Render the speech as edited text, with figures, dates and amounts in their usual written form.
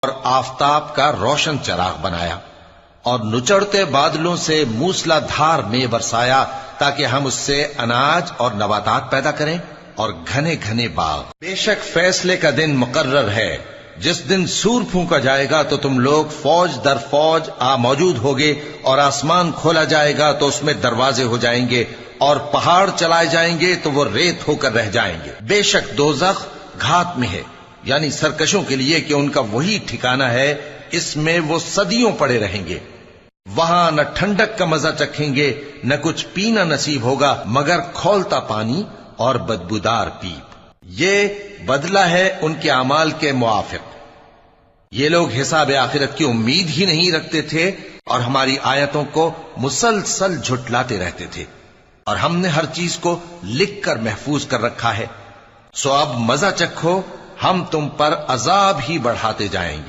اور آفتاب کا روشن چراغ بنایا، اور نچڑتے بادلوں سے موسلا دھار میں برسایا تاکہ ہم اس سے اناج اور نباتات پیدا کریں اور گھنے گھنے باغ۔ بے شک فیصلے کا دن مقرر ہے، جس دن سور پھونکا جائے گا تو تم لوگ فوج در فوج موجود ہوگے، اور آسمان کھولا جائے گا تو اس میں دروازے ہو جائیں گے، اور پہاڑ چلائے جائیں گے تو وہ ریت ہو کر رہ جائیں گے۔ بے شک دوزخ گھات میں ہے، یعنی سرکشوں کے لیے کہ ان کا وہی ٹھکانہ ہے، اس میں وہ صدیوں پڑے رہیں گے۔ وہاں نہ ٹھنڈک کا مزہ چکھیں گے، نہ کچھ پینا نصیب ہوگا مگر کھولتا پانی اور بدبودار پیپ۔ یہ بدلہ ہے ان کے اعمال کے موافق۔ یہ لوگ حساب آخرت کی امید ہی نہیں رکھتے تھے اور ہماری آیتوں کو مسلسل جھٹلاتے رہتے تھے، اور ہم نے ہر چیز کو لکھ کر محفوظ کر رکھا ہے۔ سو اب مزہ چکھو، ہم تم پر عذاب ہی بڑھاتے جائیں گے۔